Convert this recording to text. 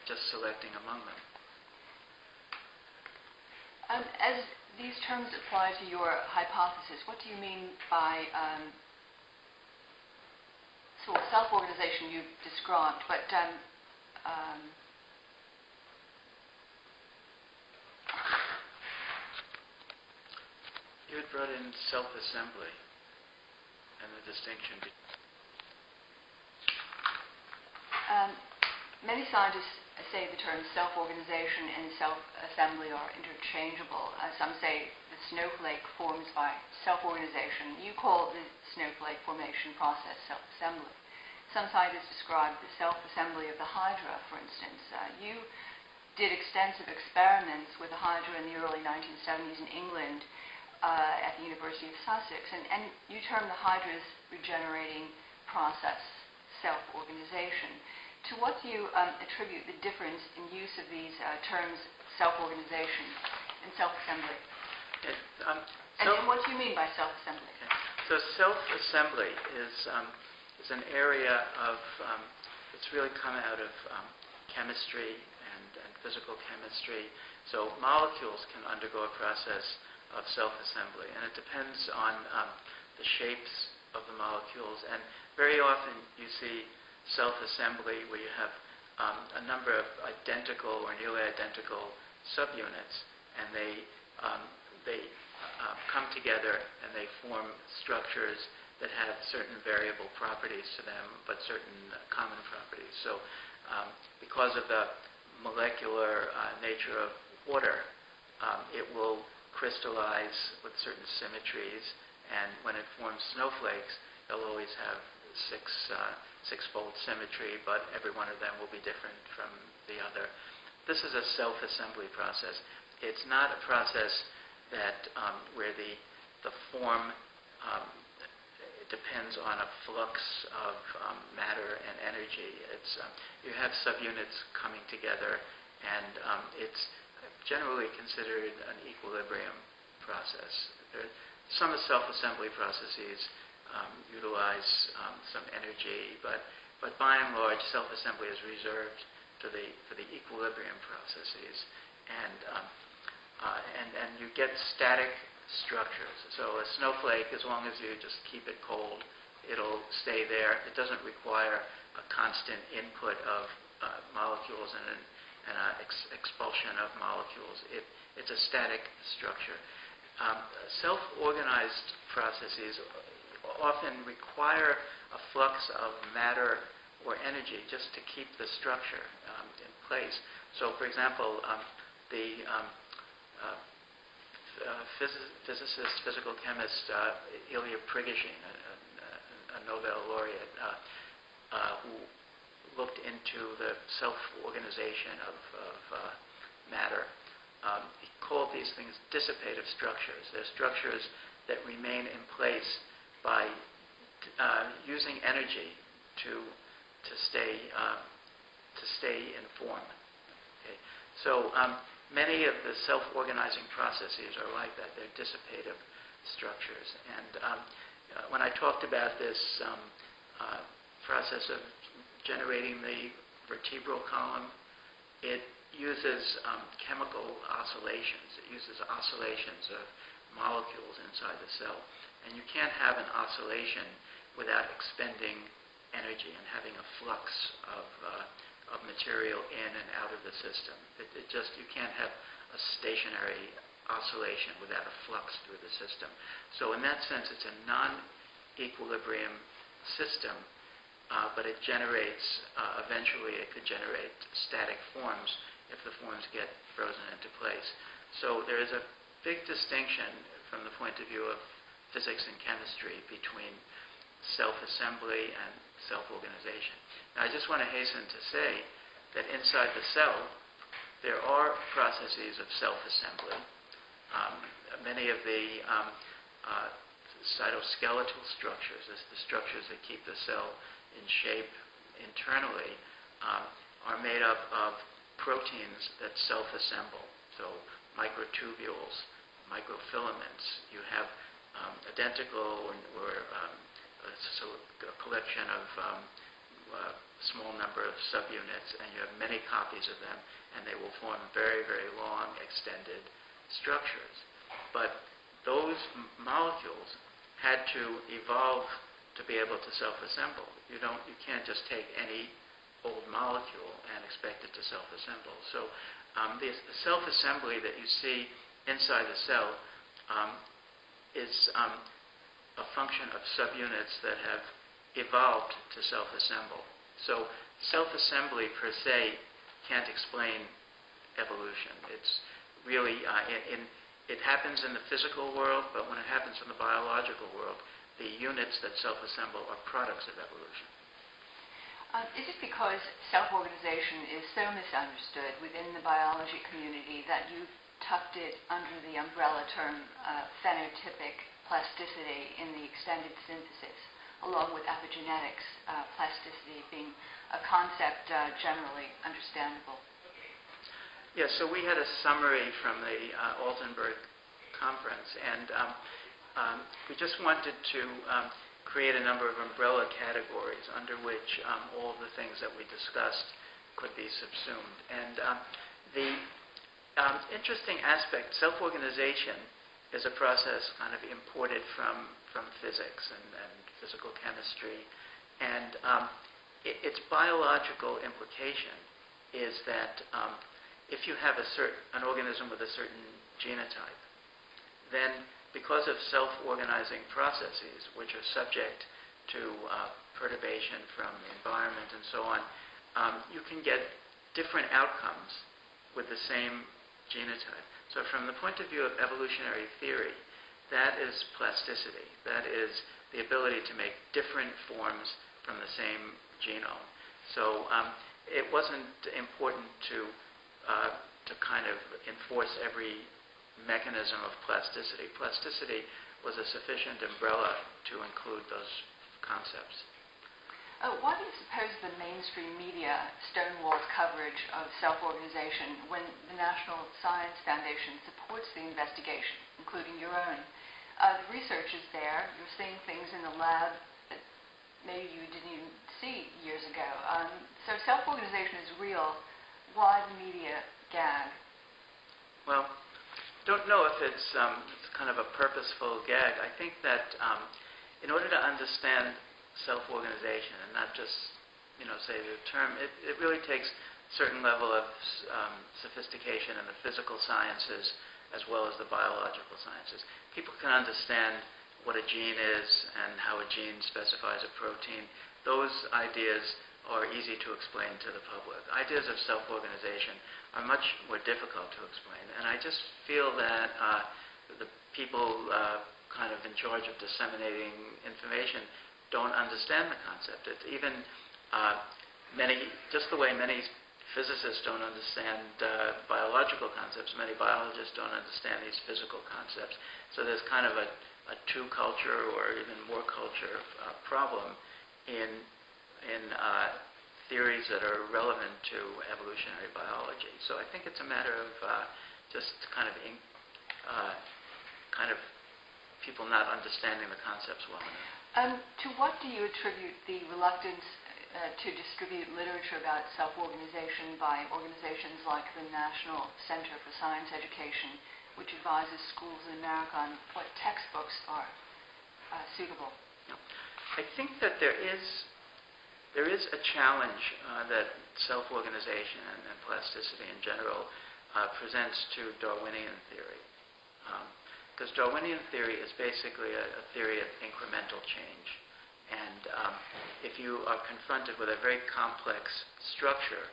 just selecting among them. As these terms apply to your hypothesis, what do you mean by sort of self-organization you've described, but you had brought in self-assembly and the distinction between... Many scientists say the terms self-organization and self-assembly are interchangeable. Some say the snowflake forms by self-organization. You call the snowflake formation process self-assembly. Some scientists describe the self-assembly of the hydra, for instance. You did extensive experiments with the hydra in the early 1970s in England at the University of Sussex, and you term the hydra's regenerating process self-organization. To what do you attribute the difference in use of these terms self-organization and self-assembly? And what do you mean by self-assembly? Okay. So self-assembly is an area of, it's really come out of chemistry and physical chemistry. So molecules can undergo a process of self-assembly, and it depends on the shapes of the molecules. And very often you see self-assembly where you have a number of identical or nearly identical subunits, and they come together and they form structures that have certain variable properties to them, but certain common properties. So because of the molecular nature of water, it will crystallize with certain symmetries, and when it forms snowflakes, they'll always have six-fold symmetry, but every one of them will be different from the other. This is a self-assembly process. It's not a process that where the form depends on a flux of matter and energy. It's you have subunits coming together, and it's generally considered an equilibrium process. Some of self-assembly processes utilize some energy, but by and large, self-assembly is reserved for the equilibrium processes, and you get static structures. So a snowflake, as long as you just keep it cold, it'll stay there. It doesn't require a constant input of molecules and an expulsion of molecules. It's a static structure. Self-organized processes often require a flux of matter or energy just to keep the structure in place. So, for example, the physicist, physical chemist Ilya Prigogine, a Nobel laureate, who looked into the self-organization of matter, he called these things dissipative structures. They're structures that remain in place by using energy to stay in form. Okay? So many of the self-organizing processes are like that. They're dissipative structures. And when I talked about this process of generating the vertebral column, it uses chemical oscillations. It uses oscillations of molecules inside the cell. And you can't have an oscillation without expending energy and having a flux of material in and out of the system. You can't have a stationary oscillation without a flux through the system. So in that sense, it's a non-equilibrium system, but it generates, eventually it could generate static forms if the forms get frozen into place. So there is a big distinction from the point of view of physics and chemistry between self-assembly and self-organization. Now, I just want to hasten to say that inside the cell, there are processes of self-assembly. Many of the cytoskeletal structures, the structures that keep the cell in shape internally, are made up of proteins that self-assemble. So microtubules, microfilaments. You have identical or a collection of small number of subunits, and you have many copies of them, and they will form very, very long, extended structures. But those molecules had to evolve to be able to self-assemble. You can't just take any old molecule and expect it to self-assemble. So the self-assembly that you see inside the cell is a function of subunits that have evolved to self-assemble. So self-assembly per se can't explain evolution. It's really, it happens in the physical world, but when it happens in the biological world, the units that self-assemble are products of evolution. Is it because self-organization is so misunderstood within the biology community that you've tucked it under the umbrella term phenotypic plasticity in the extended synthesis, along with epigenetics, plasticity being a concept generally understandable? Yes, so we had a summary from the Altenberg conference, and we just wanted to create a number of umbrella categories under which all of the things that we discussed could be subsumed. And the interesting aspect, self-organization is a process kind of imported from physics and physical chemistry. And its biological implication is that if you have an organism with a certain genotype, then because of self-organizing processes, which are subject to perturbation from the environment and so on, you can get different outcomes with the same genotype. So from the point of view of evolutionary theory, that is plasticity. That is the ability to make different forms from the same genome. So it wasn't important to kind of enforce every mechanism of plasticity. Plasticity was a sufficient umbrella to include those concepts. Why do you suppose the mainstream media stonewalls coverage of self-organization when the National Science Foundation supports the investigation, including your own? The research is there. You're seeing things in the lab that maybe you didn't even see years ago. So self-organization is real. Why the media gag? Well, don't know if it's kind of a purposeful gag. I think that in order to understand self-organization and not just, say the term, it really takes a certain level of sophistication in the physical sciences as well as the biological sciences. People can understand what a gene is and how a gene specifies a protein. Those ideas are easy to explain to the public. Ideas of self-organization are much more difficult to explain. And I just feel that the people kind of in charge of disseminating information don't understand the concept. It's even just the way many physicists don't understand biological concepts, many biologists don't understand these physical concepts. So there's kind of a two-culture or even more culture problem in theories that are relevant to evolutionary biology. So I think it's a matter of just kind of people not understanding the concepts well enough. To what do you attribute the reluctance to distribute literature about self-organization by organizations like the National Center for Science Education, which advises schools in America on what textbooks are suitable? I think that there is a challenge that self-organization and plasticity in general presents to Darwinian theory. Because Darwinian theory is basically a theory of incremental change. And if you are confronted with a very complex structure,